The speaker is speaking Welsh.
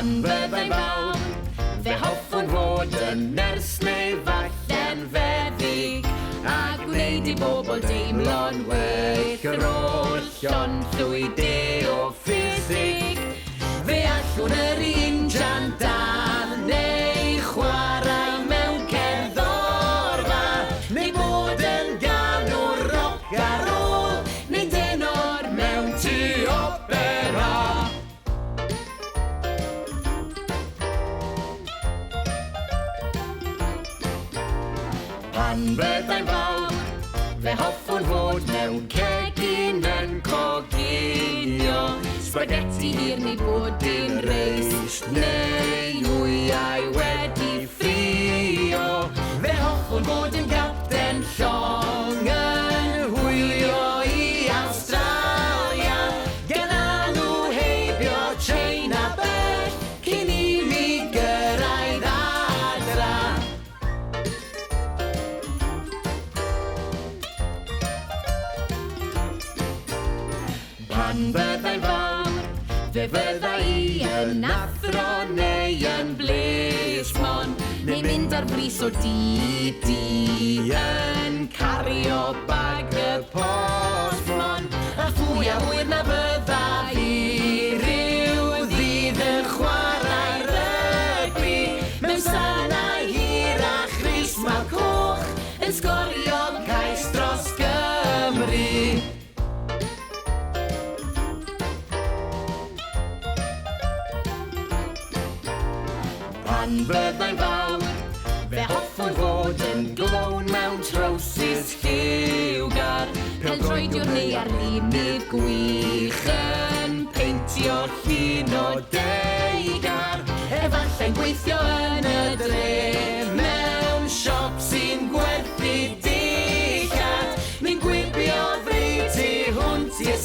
Pan byddai'n fawr, fe hoffwn fod yn nyrs neu falle'n feddyg, a gwneud i bobl deimlo'n well yr oll ond llwy de o ffisig. Fe allwn yr injan dan neu chwarae mewn cerddorfa, neu bod yn ganwr roc ar ôl, neu tenor mewn tu opera. Pan byddai'n fawr, fe hoffwn fod mewn cegin yn coginio, spaghetti hir neu bodyn reis, neu wyau wedi ffrio. Fe hoffwn fod yn capten llong yn hwylio i Awstralia, gen nhw heibio China bell cyn i mi gyrraedd adra. Pan byddai'n fawr, fe fydda i yn athro neu yn blismon, neu mynd ar fris o di yn cario bag y postmon. A fwy a hwyr na fydda i ryw ddydd yn chwarae rygbi, mewn sanau hir a chrismal coch, yn sgorio cais dros Gymru. Pan byddai'n fawr, fe hoffwn fod yn glown mewn trowsus lliwgar, pêl-droediwr neu arlunydd gwych yn peintio llun o deigar. Efallai'n gweithio yn y dre mewn siop sy'n gwerthu dillad, neu'n gwibio freu tu hwnt i'r